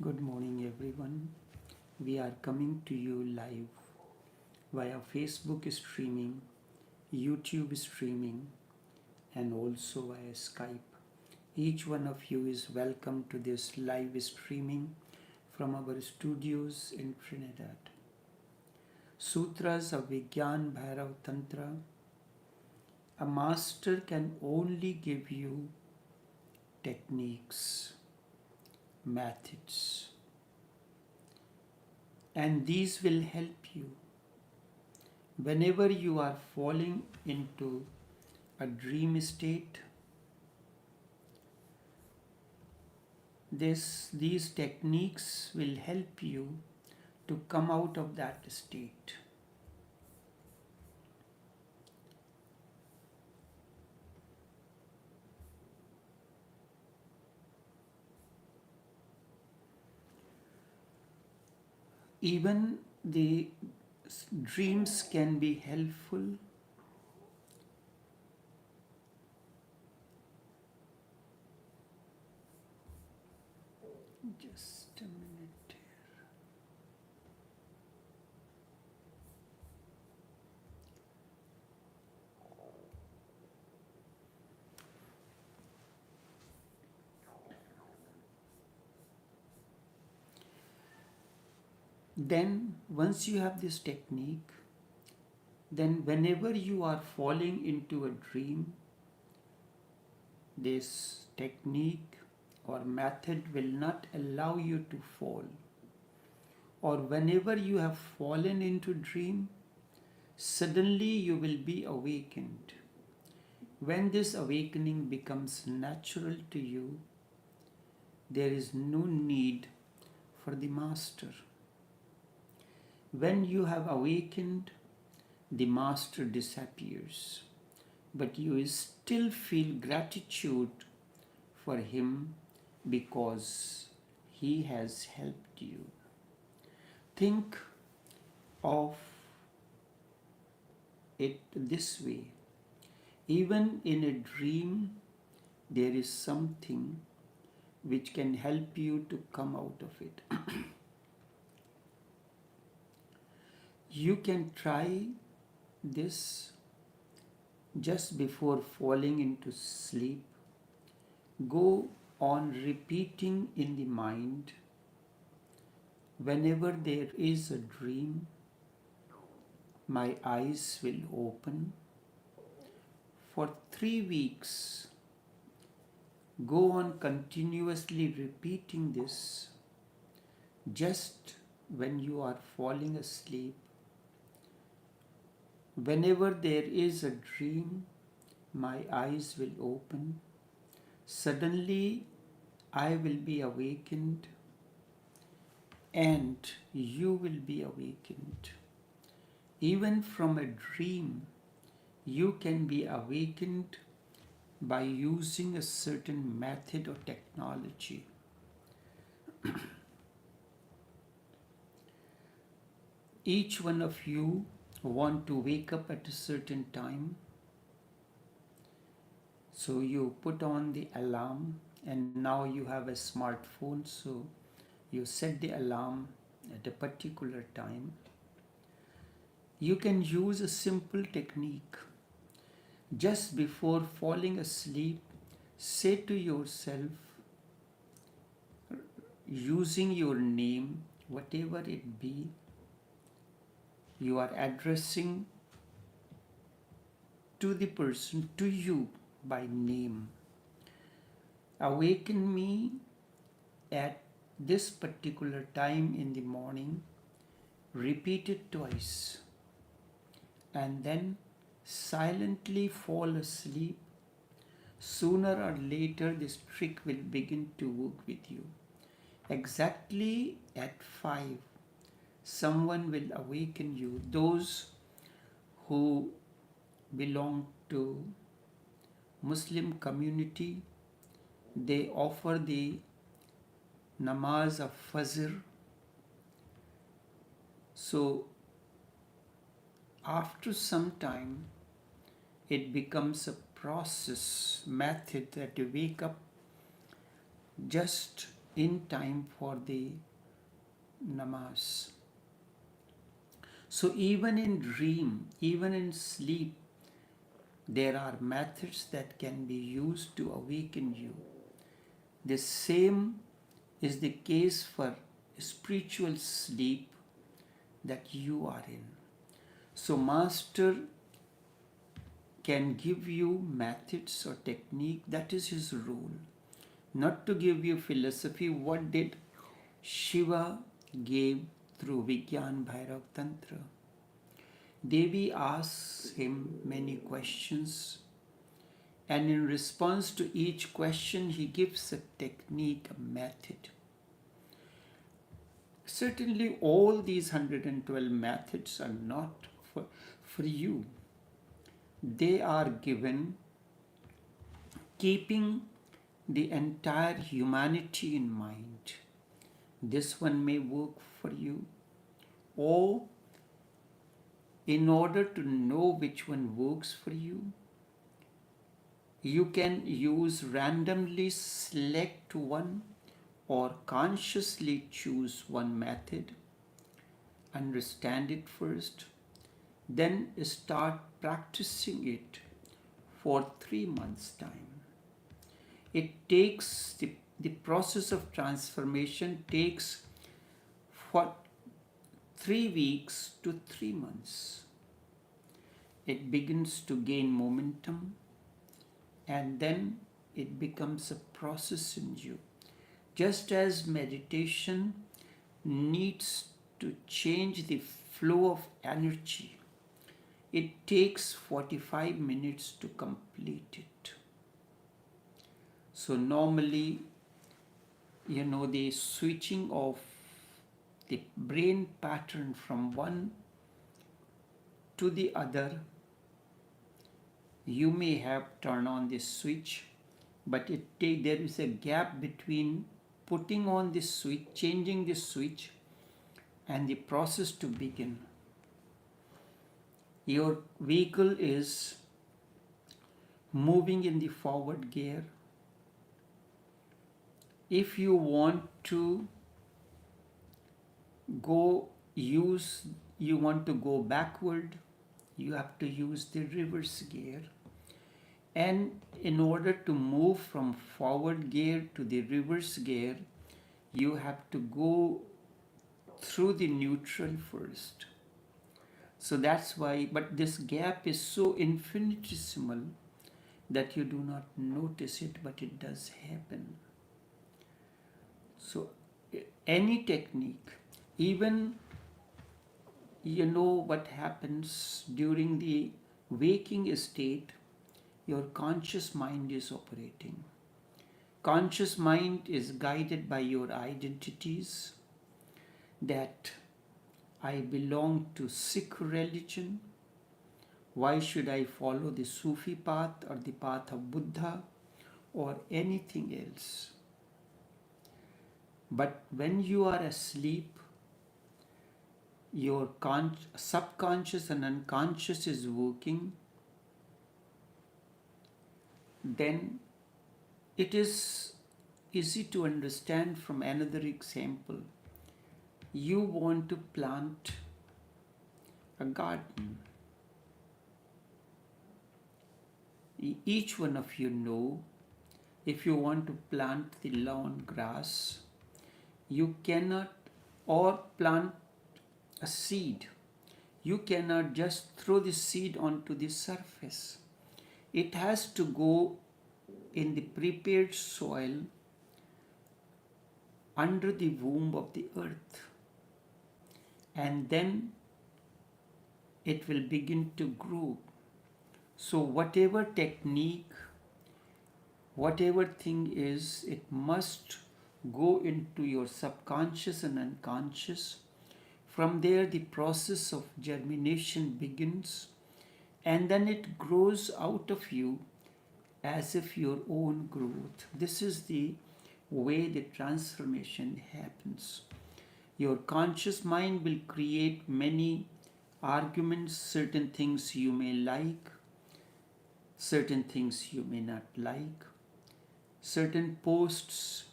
Good morning, everyone. We are coming to you live via Facebook streaming, YouTube streaming, and also via Skype. Each one of you is welcome to this live streaming from our studios in Trinidad. Sutras of Vigyan Bhairav Tantra. A master can only give you techniques, methods, and these will help you whenever you are falling into a dream state. These techniques will help you to come out of that state. Even the dreams can be helpful. Just a minute. Then, once you have this technique, then whenever you are falling into a dream, this technique or method will not allow you to fall. Or whenever you have fallen into dream, suddenly you will be awakened. When this awakening becomes natural to you, there is no need for the master. When you have awakened, the master disappears, but you still feel gratitude for him because he has helped you. Think of it this way. Even in a dream, there is something which can help you to come out of it. You can try this just before falling into sleep. Go on repeating in the mind, whenever there is a dream, my eyes will open. For 3 weeks, go on continuously repeating this just when you are falling asleep. Whenever there is a dream, my eyes will open. Suddenly, I will be awakened and you will be awakened. Even from a dream, you can be awakened by using a certain method or technology. Each one of you want to wake up at a certain time, so you put on the alarm, and now you have a smartphone, so you set the alarm at a particular time. You can use a simple technique. Just before falling asleep, say to yourself, using your name, whatever it be, you are addressing to the person, to you by name. Awaken me at this particular time in the morning. Repeat it twice and then silently fall asleep. Sooner or later this trick will begin to work with you. Exactly at 5, someone will awaken you. Those who belong to Muslim community, they offer the namaz of Fajr. So after some time, it becomes a process, method that you wake up just in time for the namaz. So even in dream, even in sleep, there are methods that can be used to awaken you. The same is the case for spiritual sleep that you are in. So Master can give you methods or technique, that is his role. Not to give you philosophy. What did Shiva gave through Vigyan Bhairav Tantra? Devi asks him many questions, and in response to each question he gives a technique, a method. Certainly all these 112 methods are not for you. They are given keeping the entire humanity in mind. This one may work for you, or in order to know which one works for you, you can use randomly select one or consciously choose one method, understand it first, then start practicing it for 3 months' time. It takes the process of transformation takes for 3 weeks to 3 months. It begins to gain momentum, and then it becomes a process in you. Just as meditation needs to change the flow of energy, it takes 45 minutes to complete it. So normally, the switching of the brain pattern from one to the other, you may have turned on this switch, but there is a gap between putting on this switch, changing this switch, and the process to begin. Your vehicle is moving in the forward gear. If you want to go backward, you have to use the reverse gear. And in order to move from forward gear to the reverse gear, you have to go through the neutral first. So that's why, but this gap is so infinitesimal that you do not notice it, but it does happen. So any technique, even what happens during the waking state, your conscious mind is operating. Conscious mind is guided by your identities, that I belong to Sikh religion. Why should I follow the Sufi path or the path of Buddha or anything else? But when you are asleep, your subconscious and unconscious is working, then it is easy to understand from another example. You want to plant a garden. Each one of you know, if you want to plant the lawn grass, you cannot, or plant a seed, you cannot just throw the seed onto the surface. It has to go in the prepared soil under the womb of the earth, and then it will begin to grow. So whatever technique, whatever thing is, it must go into your subconscious and unconscious. From there the process of germination begins, and then it grows out of you as if your own growth. This is the way the transformation happens. Your conscious mind will create many arguments, certain things you may like, certain things you may not like, certain posts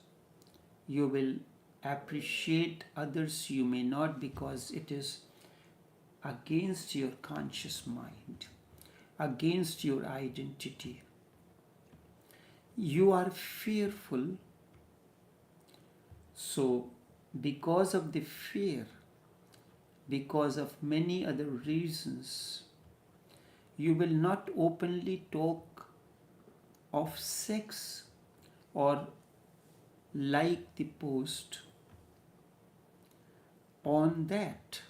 You will appreciate others you may not, because it is against your conscious mind, against your identity. You are fearful, so because of the fear, because of many other reasons, you will not openly talk of sex or like the post on that.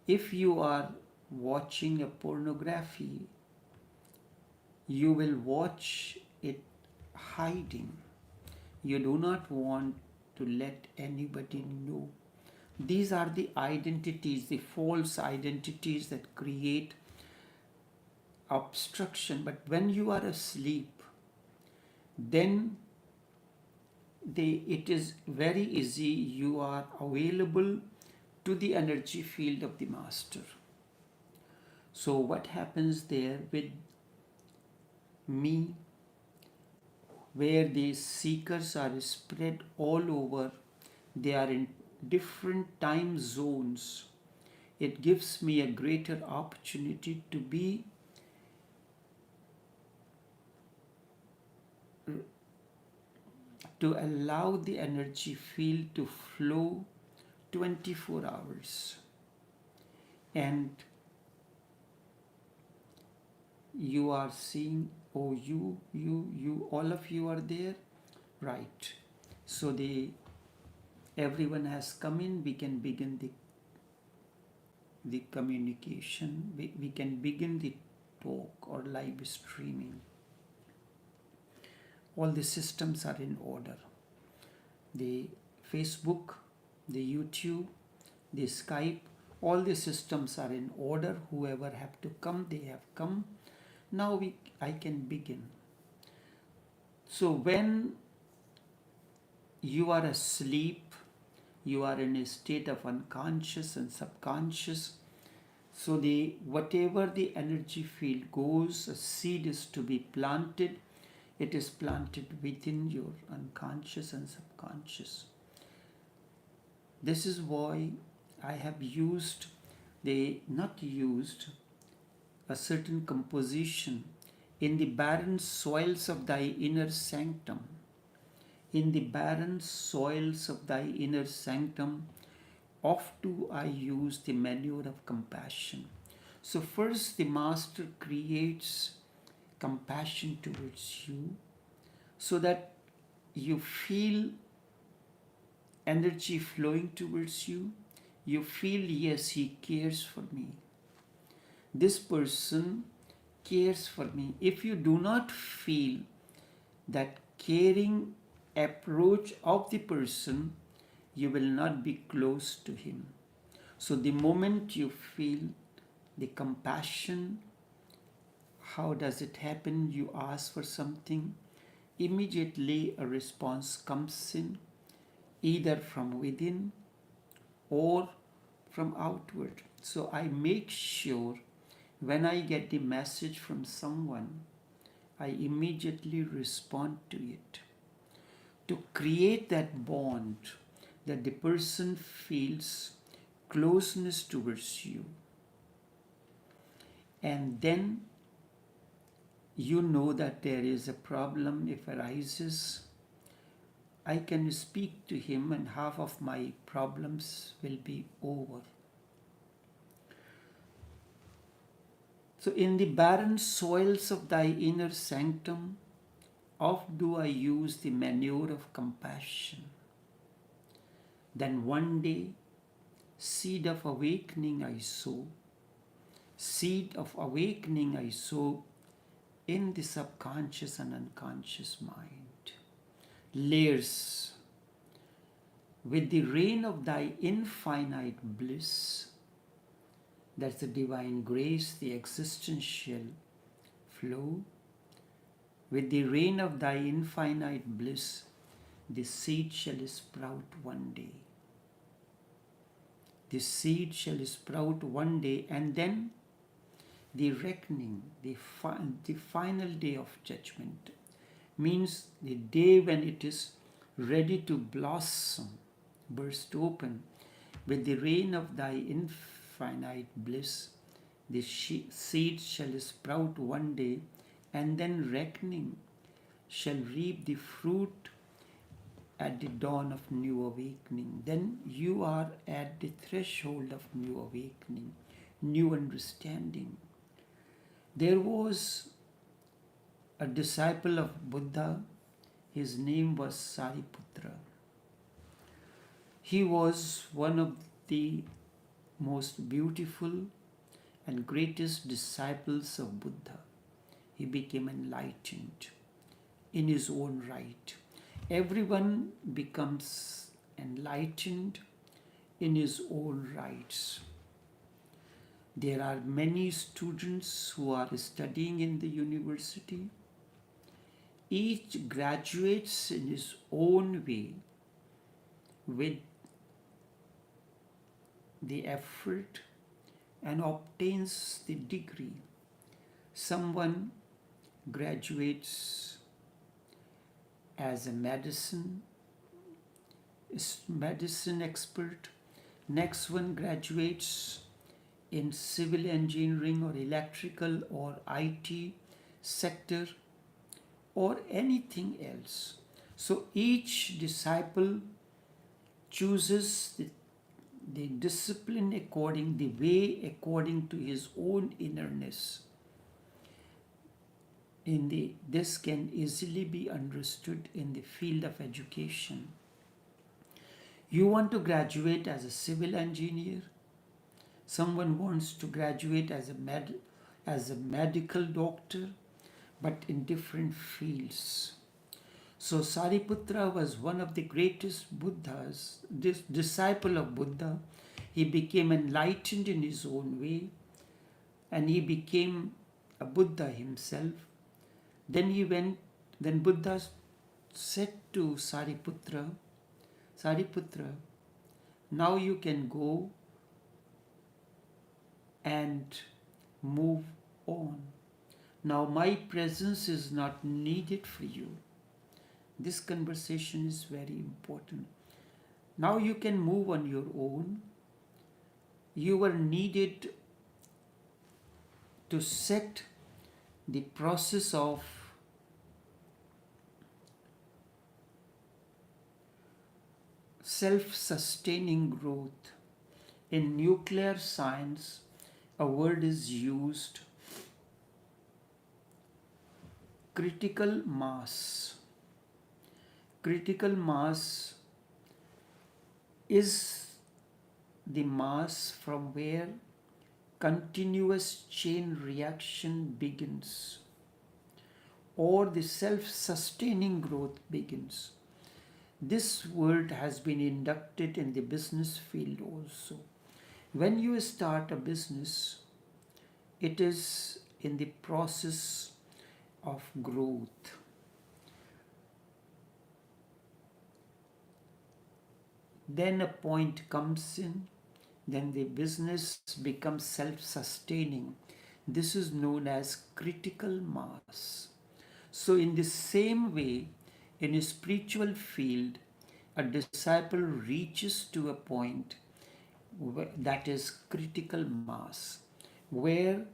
If you are watching a pornography, you will watch it hiding. You do not want to let anybody know. These are the identities, the false identities that create obstruction. But when you are asleep, then it is very easy. You are available to the energy field of the master. So what happens there with me, where these seekers are spread all over, they are in different time zones, it gives me a greater opportunity to allow the energy field to flow 24 hours. And you are seeing, oh, you, all of you are there, right? So everyone has come in. We can begin the communication. We can begin the talk or live streaming. All the systems are in order. The Facebook, the YouTube, the Skype, all the systems are in order. Whoever have to come, they have come. Now I can begin. So when you are asleep, you are in a state of unconscious and subconscious. So whatever the energy field goes, a seed is to be planted. It is planted within your unconscious and subconscious. This is why I have not used a certain composition in the barren soils of thy inner sanctum. In the barren soils of thy inner sanctum, oft do I use the manure of compassion. So first the master creates compassion towards you, so that you feel energy flowing towards you. You feel, yes, he cares for me. This person cares for me. If you do not feel that caring approach of the person, you will not be close to him. So the moment you feel the compassion, how does it happen? You ask for something, immediately a response comes in, either from within or from outward. So I make sure when I get the message from someone, I immediately respond to it, to create that bond that the person feels closeness towards you. And then you know that there is a problem. If arises, I can speak to him and half of my problems will be over. So in the barren soils of thy inner sanctum, oft do I use the manure of compassion. Then one day, seed of awakening I sow. Seed of awakening I sow in the subconscious and unconscious mind. Layers. With the rain of thy infinite bliss, that's the divine grace, the existential flow. With the rain of thy infinite bliss, the seed shall sprout one day. The seed shall sprout one day, and then the reckoning, the final day of judgment, means the day when it is ready to blossom, burst open with the rain of thy infinite bliss. The seed shall sprout one day, and then reckoning shall reap the fruit at the dawn of new awakening. Then you are at the threshold of new awakening, new understanding. There was a disciple of Buddha. His name was Sariputra. He was one of the most beautiful and greatest disciples of Buddha. He became enlightened in his own right. Everyone becomes enlightened in his own rights. There are many students who are studying in the university. Each graduates in his own way with the effort and obtains the degree. Someone graduates as a medicine expert. Next one graduates in civil engineering or electrical or IT sector or anything else. So each disciple chooses the discipline according to his own innerness. This can easily be understood in the field of education. You want to graduate as a civil engineer. Someone wants to graduate as a medical doctor, but in different fields. So Sariputra was one of the greatest Buddhas, this disciple of Buddha. He became enlightened in his own way, and he became a Buddha himself. Then Buddha said to Sariputra, Sariputra, now you can go and move on. Now my presence is not needed for you. This conversation is very important. Now you can move on your own. You were needed to set the process of self-sustaining growth. In nuclear science, a word is used, critical mass. Critical mass is the mass from where continuous chain reaction begins, or the self-sustaining growth begins. This word has been inducted in the business field also. When you start a business, it is in the process of growth. Then a point comes in, then the business becomes self-sustaining. This is known as critical mass. So in the same way, in a spiritual field, a disciple reaches to a point that is critical mass, where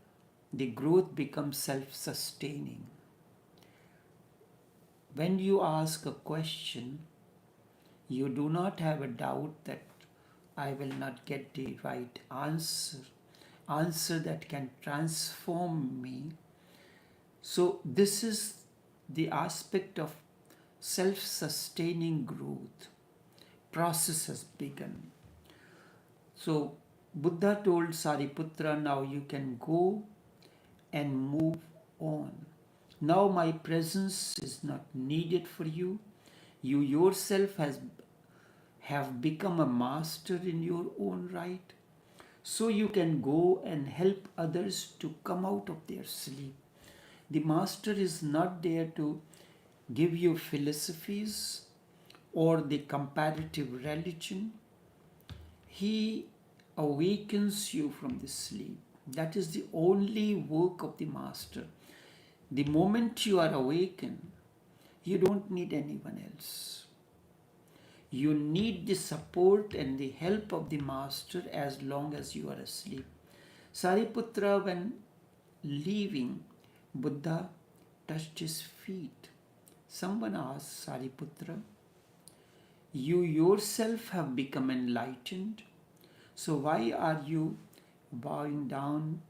the growth becomes self-sustaining. When you ask a question, you do not have a doubt that I will not get the right answer that can transform me. So this is the aspect of self-sustaining growth. Process has begun. So Buddha told Sariputra, now you can go and move on. Now my presence is not needed for you. You yourself have become a master in your own right. So you can go and help others to come out of their sleep. The master is not there to give you philosophies or the comparative religion. He awakens you from the sleep. That is the only work of the master. The moment you are awakened, you don't need anyone else. You need the support and the help of the master as long as you are asleep. Sariputra, when leaving, Buddha touched his feet. Someone asked Sariputra, you yourself have become enlightened, so why are you bowing down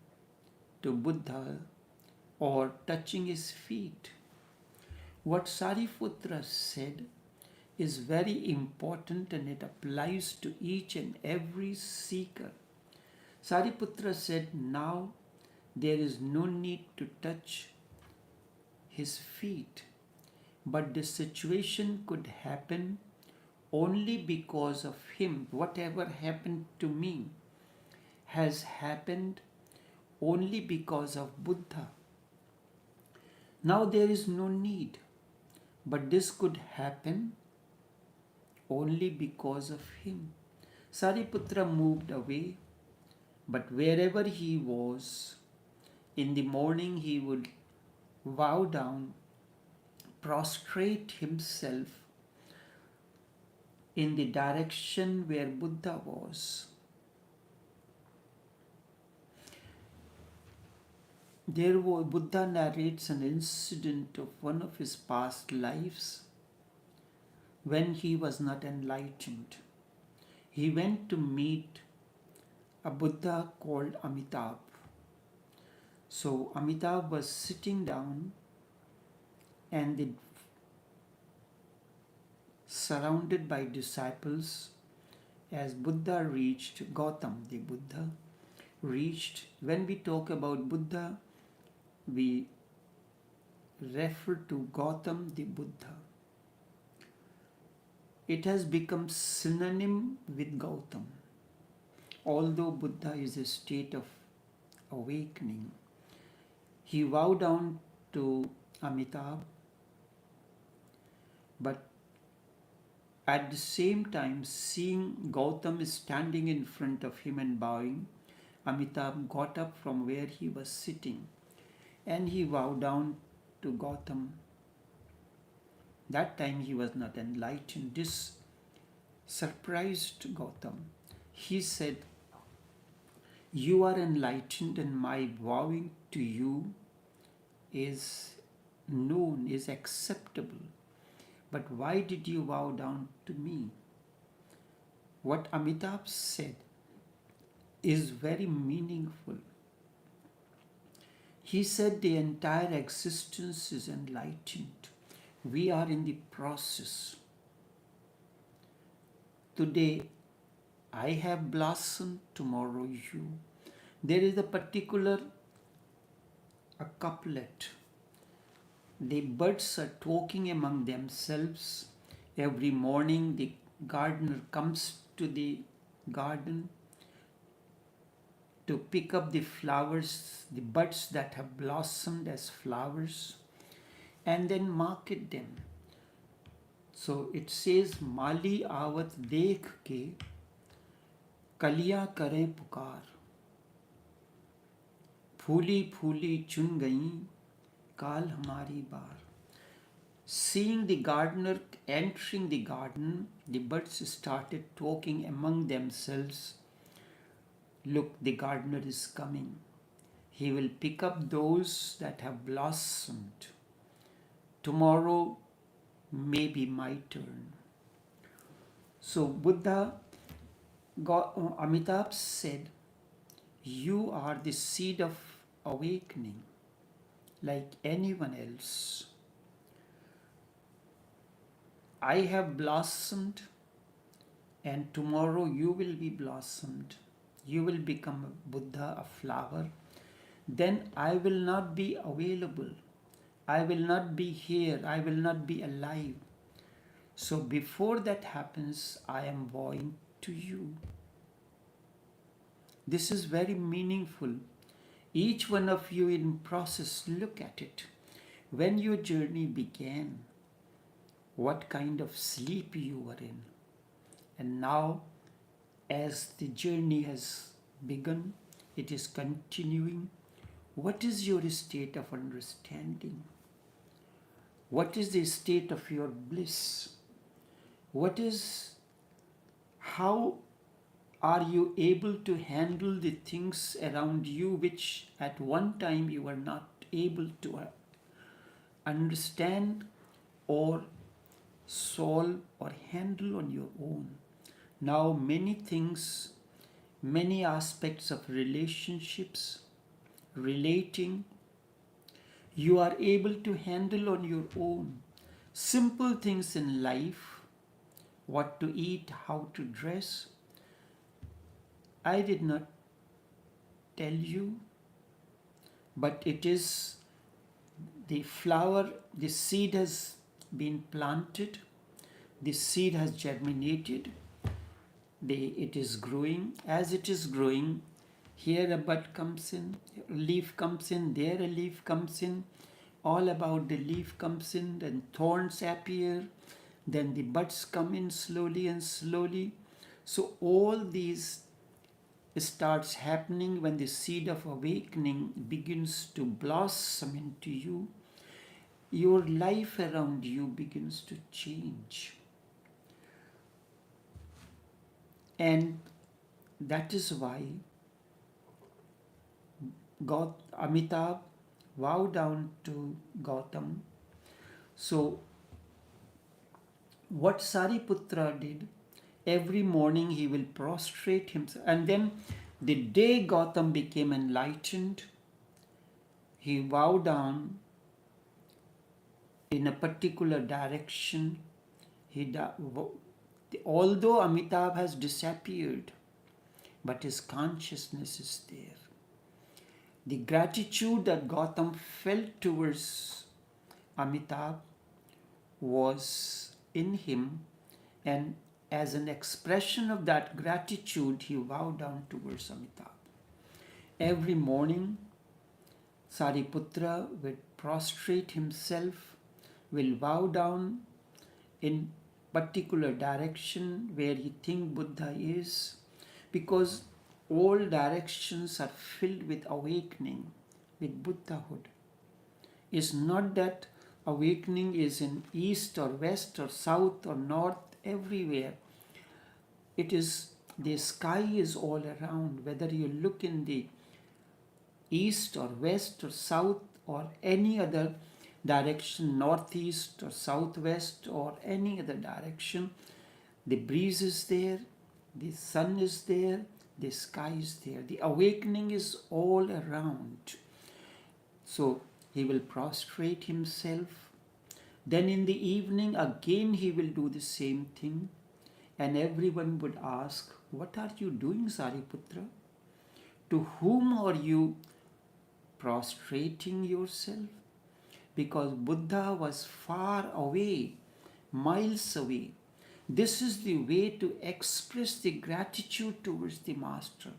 to Buddha or touching his feet? What Sariputra said is very important and it applies to each and every seeker. Sariputra said, now there is no need to touch his feet, but the situation could happen only because of him. Whatever happened to me has happened only because of Buddha. Now there is no need, but this could happen only because of him. Sariputra moved away, but wherever he was, in the morning he would bow down, prostrate himself in the direction where Buddha was. Buddha narrates an incident of one of his past lives when he was not enlightened. He went to meet a Buddha called Amitabh. So Amitabh was sitting down and surrounded by disciples as Buddha reached, Gautam, the Buddha, reached. When we talk about Buddha, we refer to Gautam, the Buddha. It has become synonym with Gautam. Although Buddha is a state of awakening, he bowed down to Amitabh, but at the same time, seeing Gautam standing in front of him and bowing, Amitabh got up from where he was sitting and he bowed down to Gautam. That time he was not enlightened. This surprised Gautam. He said, you are enlightened and my bowing to you is known, is acceptable. But why did you bow down to me? What Amitabh said is very meaningful. He said the entire existence is enlightened. We are in the process. Today I have blossomed, tomorrow you. There is a particular couplet. The birds are talking among themselves. Every morning the gardener comes to the garden to pick up the flowers, the buds that have blossomed as flowers, and then market them. So it says, Mali avat dekh ke kaliyan kare pukar, phuli phuli chun gayi Kal hamari bar. Seeing the gardener entering the garden, the birds started talking among themselves. Look, the gardener is coming. He will pick up those that have blossomed. Tomorrow may be my turn. So Amitabh said, you are the seed of awakening, like anyone else. I have blossomed and tomorrow you will be blossomed. You will become a Buddha, a flower. Then I will not be available. I will not be here. I will not be alive. So before that happens, I am bowing to you. This is very meaningful. Each one of you in process, look at it. When your journey began, what kind of sleep you were in. And now, as the journey has begun, it is continuing. What is your state of understanding? What is the state of your bliss? What is, how are you able to handle the things around you which at one time you were not able to understand or solve or handle on your own? Now, many things, many aspects of relationships, relating, you are able to handle on your own. Simple things in life, what to eat, how to dress, I did not tell you, but it is the flower, the seed has been planted, the seed has germinated, it is growing. As it is growing, here a bud comes in, a leaf comes in, there a leaf comes in, all about the leaf comes in, then thorns appear, then the buds come in slowly and slowly. So all these starts happening when the seed of awakening begins to blossom into you. Your life around you begins to change. And that is why Amitabh bowed down to Gautam. So what Sariputra did, every morning he will prostrate himself. And then the day Gautam became enlightened, he bowed down in a particular direction. Although Amitabh has disappeared, but his consciousness is there. The gratitude that Gautam felt towards Amitabh was in him, and as an expression of that gratitude, he bowed down towards Amitabh. Every morning, Sariputra will prostrate himself, will bow down in particular direction where he thinks Buddha is, because all directions are filled with awakening, with Buddhahood. It's not that awakening is in east or west or south or north, everywhere. It is, the sky is all around, whether you look in the east or west or south or any other direction, northeast or southwest or any other direction, the breeze is there, the sun is there, the sky is there. The awakening is all around. So he will prostrate himself. Then in the evening again he will do the same thing, and everyone would ask, "What are you doing, Sariputra? To whom are you prostrating yourself?" Because Buddha was far away, miles away. This is the way to express the gratitude towards the Master.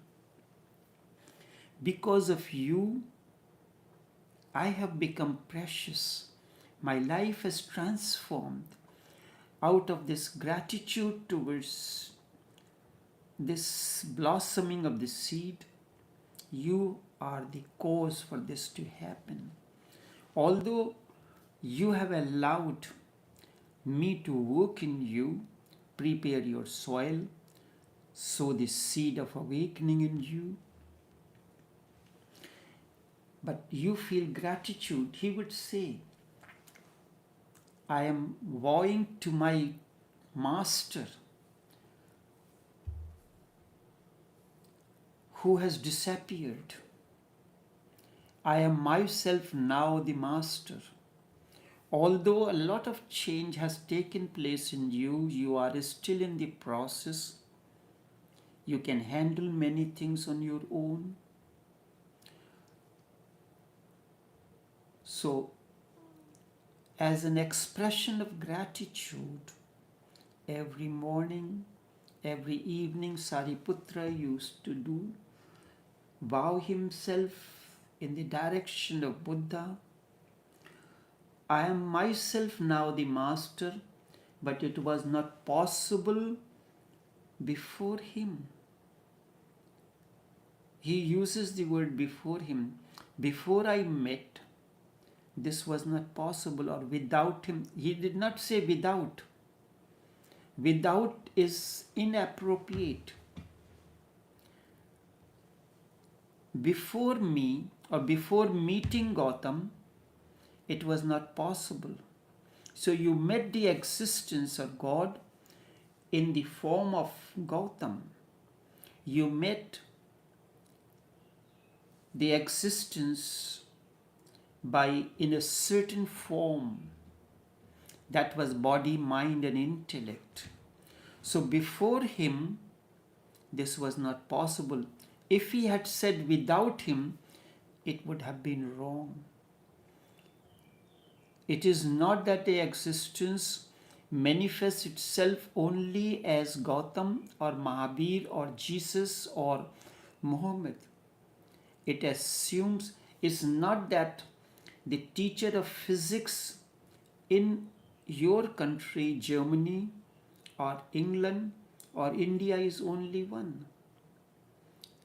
Because of you, I have become precious. My life has transformed. Out of this gratitude towards this blossoming of the seed, you are the cause for this to happen. Although you have allowed me to work in you, prepare your soil, sow the seed of awakening in you, but you feel gratitude, he would say, I am vowing to my Master who has disappeared. I am myself now the Master. Although a lot of change has taken place in you, you are still in the process. You can handle many things on your own. So, as an expression of gratitude, every morning, every evening, Sariputra used to bow himself in the direction of Buddha. I am myself now the Master, but it was not possible before him. He uses the word before him. Before I met, this was not possible, or without him. He did not say without. Without is inappropriate. Before me, or before meeting Gautam, it was not possible. So you met the existence of God in the form of Gautam. You met the existence by in a certain form that was body, mind, and intellect. So before him, this was not possible. If he had said without him, it would have been wrong. It is not that the existence manifests itself only as Gautam or Mahabir or Jesus or Muhammad. It assumes it's not that the teacher of physics in your country, Germany or England or India, is only one.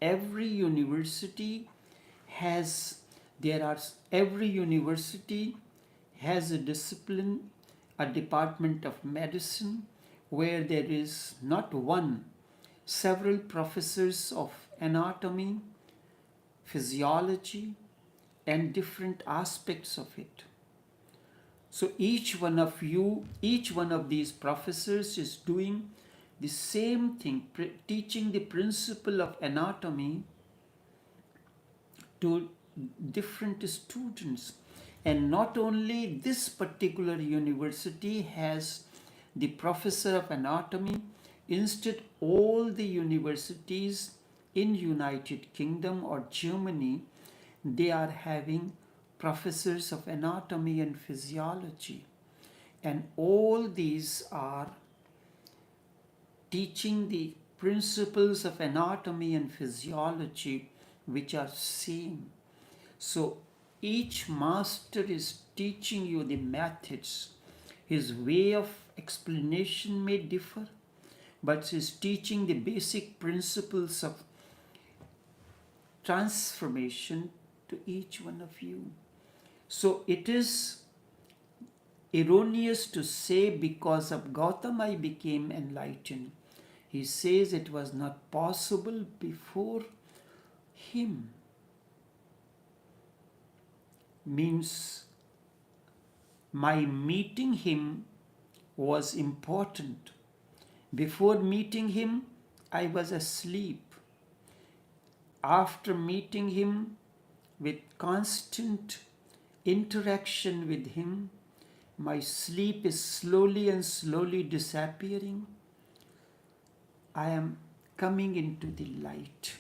Every university has a discipline, a department of medicine, where there is not one, several professors of anatomy, physiology, and different aspects of it. So each one of these professors is doing the same thing, teaching the principle of anatomy to different students. And not only this particular university has the professor of anatomy, instead all the universities in United Kingdom or Germany, they are having professors of anatomy and physiology. And all these are teaching the principles of anatomy and physiology which are same. So each master is teaching you the methods. His way of explanation may differ, but he is teaching the basic principles of transformation to each one of you. So it is erroneous to say because of Gautam I became enlightened. He says it was not possible before him. Means my meeting him was important. Before meeting him, I was asleep. After meeting him, with constant interaction with him, my sleep is slowly disappearing. I am coming into the light.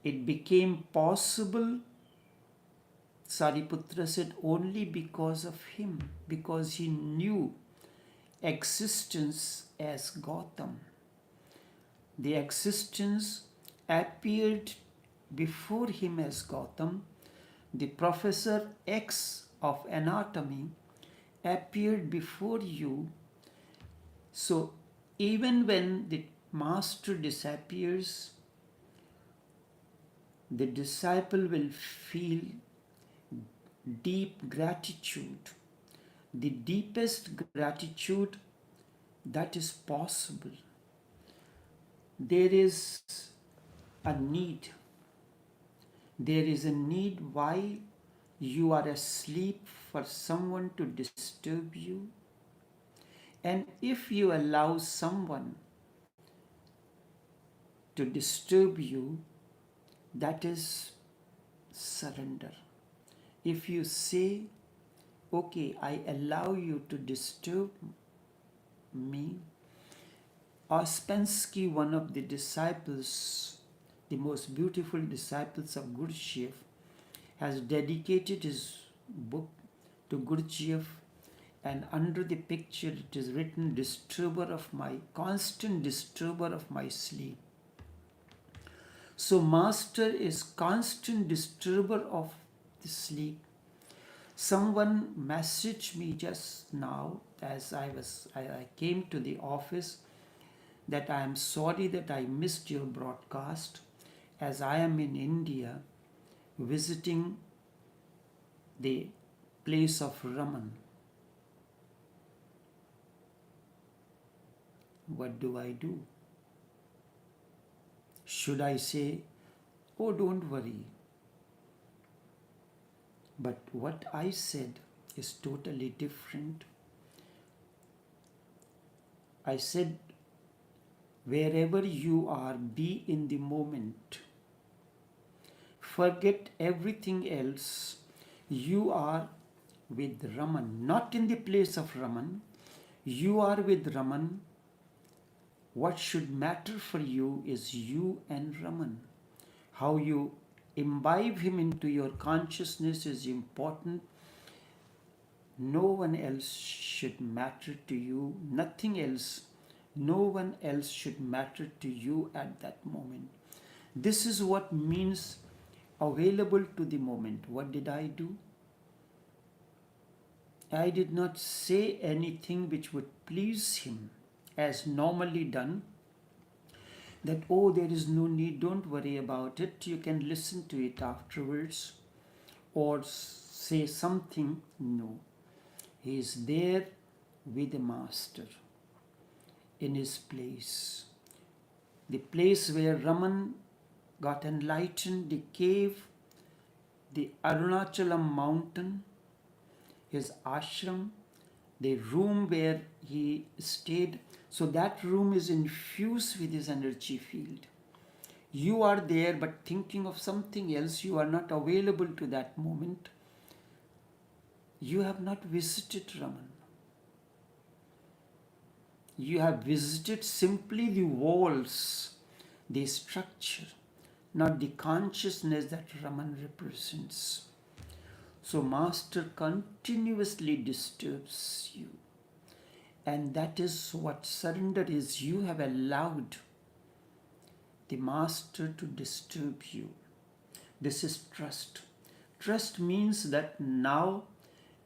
It became possible, Sariputra said, only because of him, because he knew existence as Gautam. The existence appeared before him as Gautam. The Professor X of anatomy appeared before you. So even when the master disappears, the disciple will feel deep gratitude, the deepest gratitude that is possible. There is a need. There is a need while you are asleep for someone to disturb you. And if you allow someone to disturb you, that is surrender. If you say, okay, I allow you to disturb me. Ouspensky, one of the disciples, the most beautiful disciples of Gurdjieff, has dedicated his book to Gurdjieff, and under the picture it is written, constant disturber of my sleep. So Master is constant disturber of the sleep. Someone messaged me just now as I came to the office that I am sorry that I missed your broadcast, as I am in India visiting the place of Raman. what do I do? Should I say, oh, don't worry? But what I said is totally different. I said, wherever you are, be in the moment. Forget everything else. You are with Raman, not in the place of Raman. You are with Raman. What should matter for you is you and Raman. How you imbibe him into your consciousness is important. No one else should matter to you. Nothing else. No one else should matter to you at that moment. This is what means available to the moment. What did I do? I did not say anything which would please him, as normally done. That, oh, there is no need, don't worry about it, you can listen to it afterwards, or say something. No. He is there with the Master in his place. The place where Raman got enlightened, the cave, the Arunachalam mountain, his ashram, the room where he stayed. So that room is infused with his energy field. You are there but thinking of something else. You are not available to that moment. You have not visited Raman. You have visited simply the walls, the structure, not the consciousness that Raman represents. So Master continuously disturbs you. And that is what surrender is. You have allowed the Master to disturb you. This is trust. Trust means that now,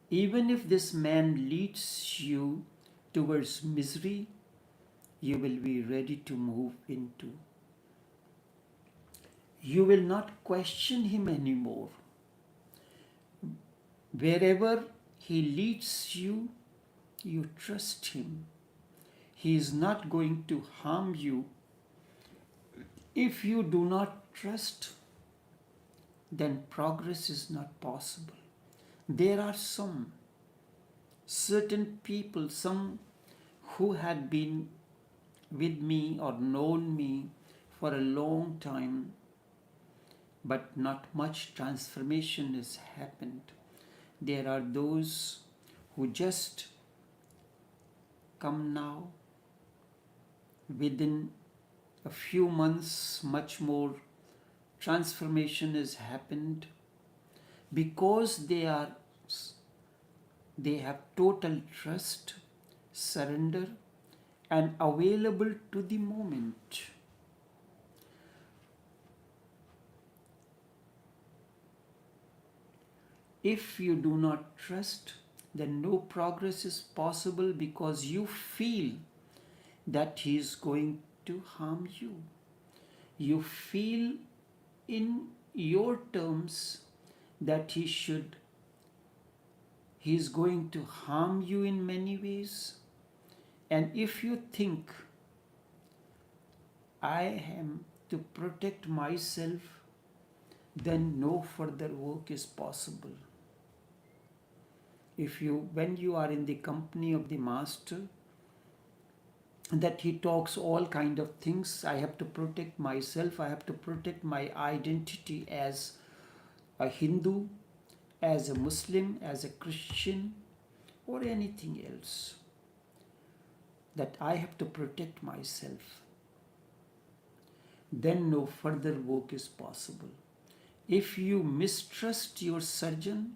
even if this man leads you towards misery, you will be ready to move into. You will not question him anymore. Wherever he leads you, you trust him. He is not going to harm you. If you do not trust, then progress is not possible. There are some certain people, some who had been with me or known me for a long time, but not much transformation has happened. There are those who just come now. Within a few months, much more transformation has happened because they have total trust, surrender, and available to the moment. If you do not trust, then no progress is possible because you feel that he is going to harm you. You feel in your terms that he is going to harm you in many ways. And if you think, I am to protect myself, then no further work is possible. When you are in the company of the Master, that he talks all kind of things, I have to protect myself, I have to protect my identity as a Hindu, as a Muslim, as a Christian, or anything else, that I have to protect myself, then no further work is possible. If you mistrust your surgeon,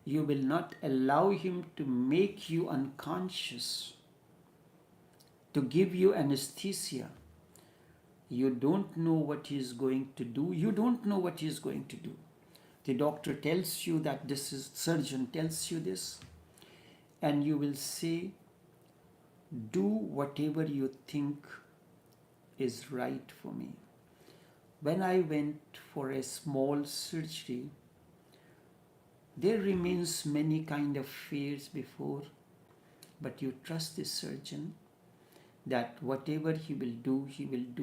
you will not allow him to make you unconscious, to give you anesthesia. You don't know what he is going to do. You don't know what he is going to do. The doctor tells you that surgeon tells you this, and you will say, do whatever you think is right for me. When I went for a small surgery, there remains many kind of fears before, but you trust the surgeon that whatever he will do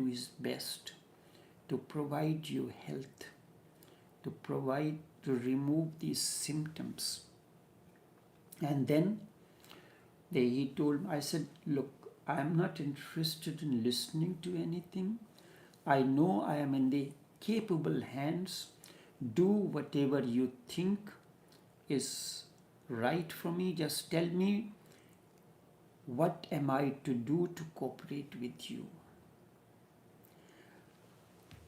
his best to provide you health, to remove these symptoms. And then he told me, I said, look, I am not interested in listening to anything. I know I am in the capable hands. Do whatever you think is right for me. Just tell me, what am I to do to cooperate with you?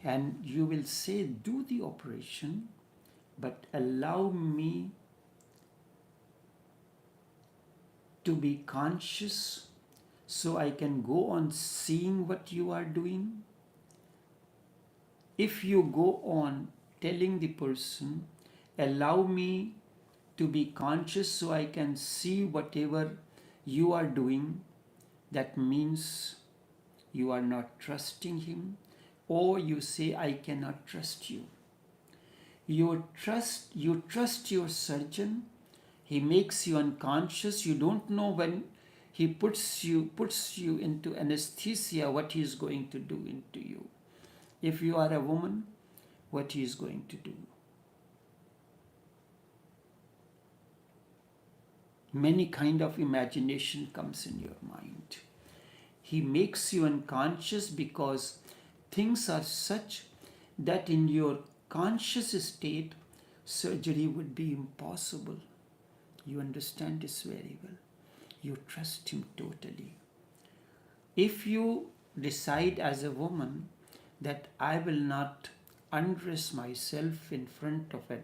And you will say, do the operation, but allow me to be conscious so I can go on seeing what you are doing. If you go on telling the person, allow me to be conscious so I can see whatever you are doing, that means you are not trusting him, or you say, I cannot trust you. You trust your surgeon. He makes you unconscious. You don't know when he puts you into anesthesia what he is going to do into you. If you are a woman, what he is going to do. Many kind of imagination comes in your mind. He makes you unconscious because things are such that in your conscious state, surgery would be impossible. You understand this very well. You trust him totally. If you decide as a woman that I will not undress myself in front of a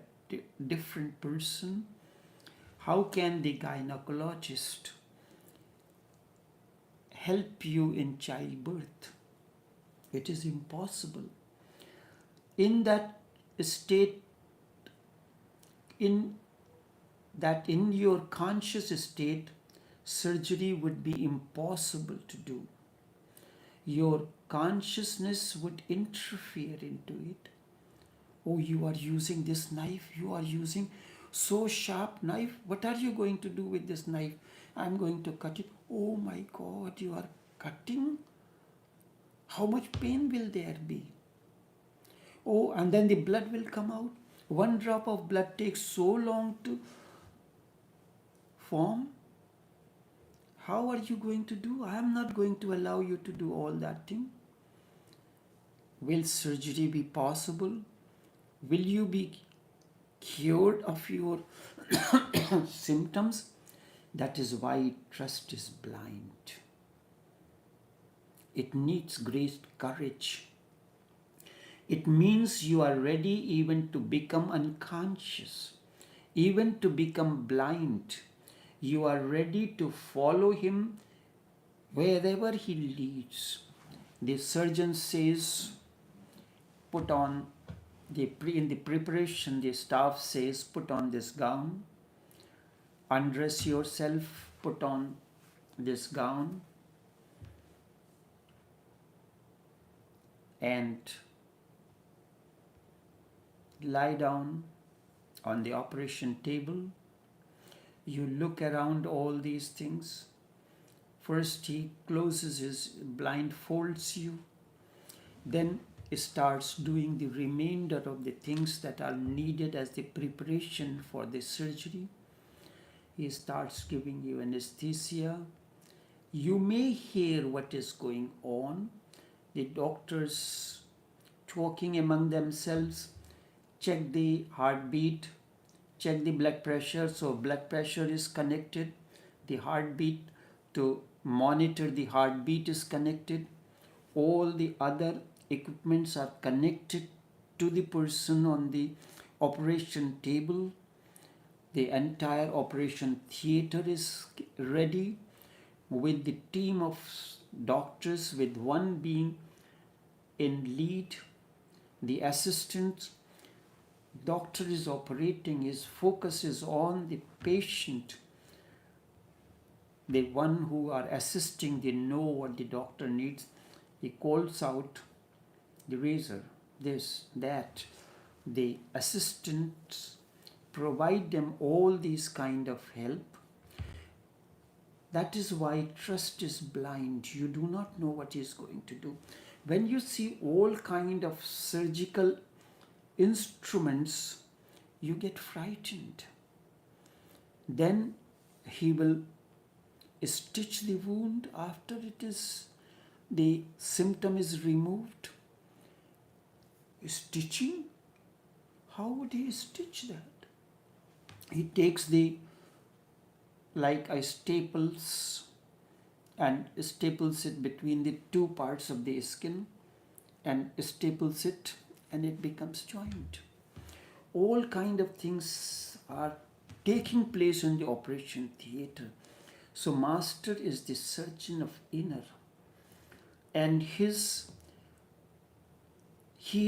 different person, how can the gynecologist help you in childbirth? It is impossible. In that state, in your conscious state, surgery would be impossible to do. Your consciousness would interfere into it. Oh, you are using this knife, you are using so sharp knife. What are you going to do with this knife? I'm going to cut it. Oh my God, you are cutting? How much pain will there be? Oh, and then the blood will come out. One drop of blood takes so long to form. How are you going to do? I am not going to allow you to do all that thing. Will surgery be possible? Will you be cured of your symptoms? That is why trust is blind. It needs great courage. It means you are ready even to become unconscious, even to become blind. You are ready to follow him wherever he leads. The surgeon says, put on in the preparation, the staff says, put on this gown, undress yourself, put on this gown, and lie down on the operation table. You look around all these things. First he closes his, blindfolds you, then starts doing the remainder of the things that are needed as the preparation for the surgery. He starts giving you anesthesia. You may hear what is going on. The doctors talking among themselves, check the heartbeat, check the blood pressure. So blood pressure is connected. The heartbeat, to monitor the heartbeat, is connected. All the other equipments are connected to the person on the operation table. The entire operation theater is ready with the team of doctors, with one being in lead. The assistant doctor is operating, his focus is on the patient. The one who are assisting, they know what the doctor needs. He calls out the razor, this, that. The assistants provide them all these kind of help. That is why trust is blind. You do not know what he is going to do. When you see all kind of surgical instruments, you get frightened. Then he will stitch the wound after the symptom is removed. Stitching? How would he stitch that? He takes I staples it between the two parts of the skin and staples it, and it becomes joint. All kind of things are taking place in the operation theatre. So master is the surgeon of inner, and he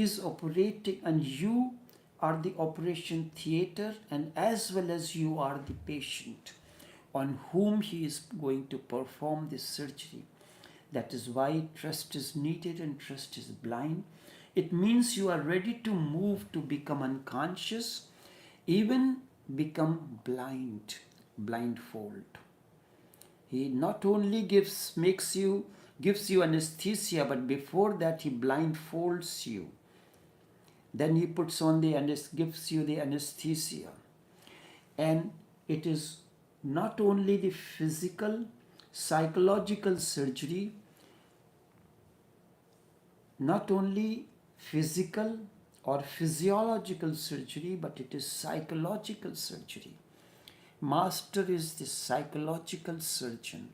is operating, and you are the operation theatre, and as well as you are the patient on whom he is going to perform this surgery. That is why trust is needed and trust is blind. It means you are ready to move to become unconscious, even become blind, blindfold. He not only gives you anesthesia, but before that he blindfolds you. Then he puts on gives you the anesthesia. And it is not only the physical, psychological surgery, not only physical or physiological surgery, but it is psychological surgery. Master is the psychological surgeon.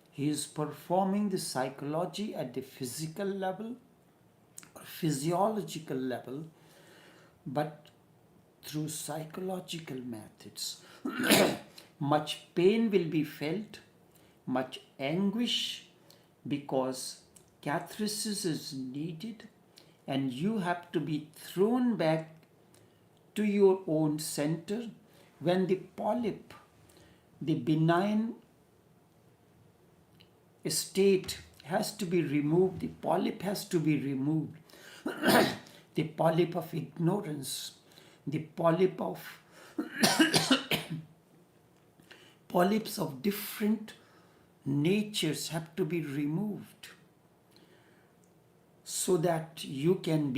He is performing the psychology at the physical level or physiological level, but through psychological methods. Much pain will be felt, much anguish, because catharsis is needed, and you have to be thrown back to your own center when the polyp, the benign state has to be removed. The polyp has to be removed. The polyp of ignorance, the polyp of polyps of different natures have to be removed, so that you can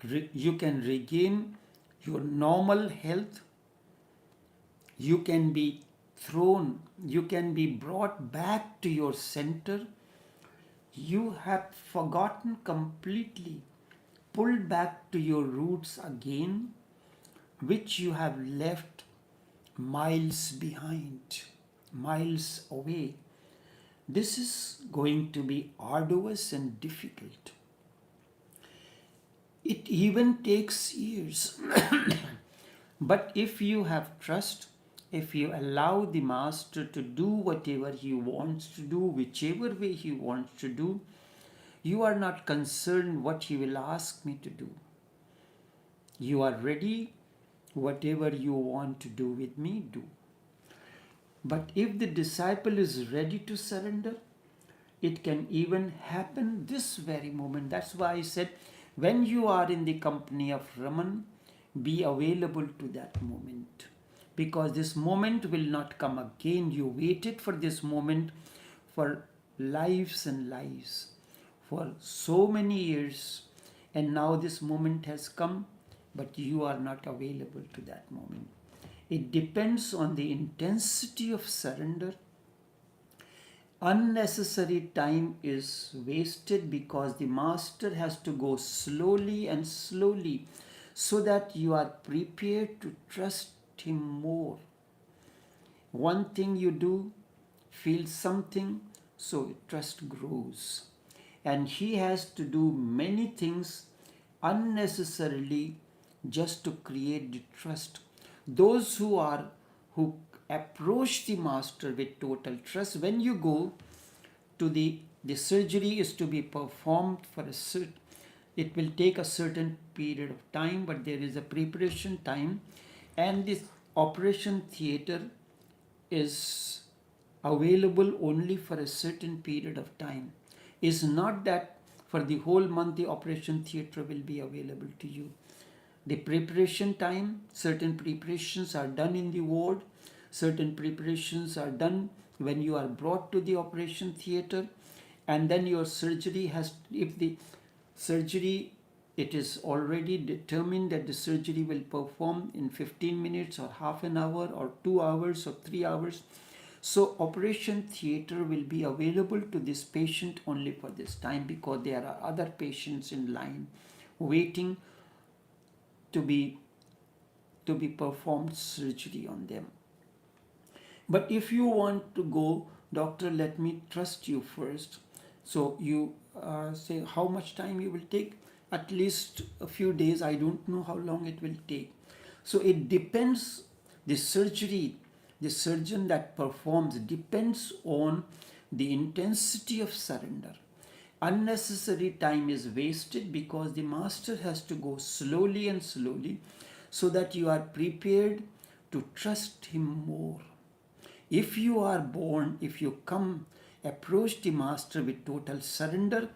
regain your normal health. You can be brought back to your center. You have forgotten completely, pulled back to your roots again, which you have left miles behind, miles away. This is going to be arduous and difficult. It even takes years. But if you have trust, if you allow the master to do whatever he wants to do, whichever way he wants to do, you are not concerned what he will ask me to do. You are ready, whatever you want to do with me, do. But if the disciple is ready to surrender, it can even happen this very moment. That's why I said, when you are in the company of Raman, be available to that moment. Because this moment will not come again. You waited for this moment for lives and lives, for so many years, and now this moment has come, but you are not available to that moment. It depends on the intensity of surrender. Unnecessary time is wasted because the master has to go slowly and slowly, so that you are prepared to trust him more. One thing you do, feel something, so trust grows. And he has to do many things unnecessarily just to create the trust. Those who approach the master with total trust, when you go to the surgery is to be performed for it will take a certain period of time, but there is a preparation time, and this operation theatre is available only for a certain period of time. It's not that for the whole month the operation theatre will be available to you. The preparation time, certain preparations are done in the ward, certain preparations are done when you are brought to the operation theater, and then your surgery has, if the surgery, it is already determined that the surgery will perform in 15 minutes or half an hour or 2 hours or 3 hours. So operation theater will be available to this patient only for this time, because there are other patients in line waiting to be performed surgery on them. But if you want to go, doctor, let me trust you first. So you say how much time you will take. At least a few days. I don't know how long it will take. So it depends. The surgery, the surgeon that performs, depends on the intensity of surrender. Unnecessary time is wasted because the master has to go slowly and slowly, so that you are prepared to trust him more. If you are born, if you come, approach the master with total surrender,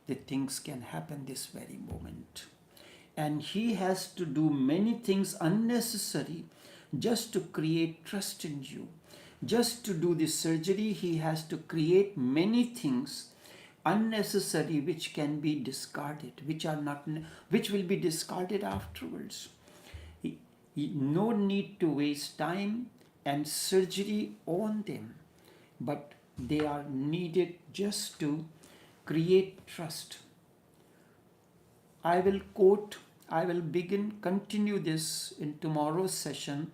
the things can happen this very moment. And he has to do many things unnecessary just to create trust in you. Just to do the surgery, he has to create many things unnecessary which can be discarded, which will be discarded afterwards. No need to waste time and surgery on them, but they are needed just to create trust. I will continue this in tomorrow's session,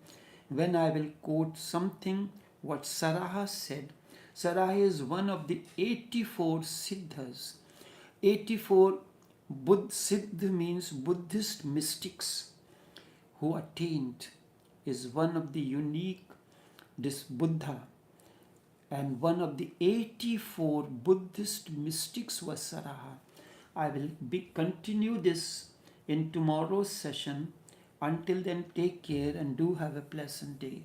when I will quote something what Saraha said. Saraha is one of the 84 Siddhas. 84 Siddha means Buddhist mystics who attained, is one of the unique, this Buddha. And one of the 84 Buddhist mystics was Saraha. I will continue this in tomorrow's session. Until then, take care and do have a pleasant day.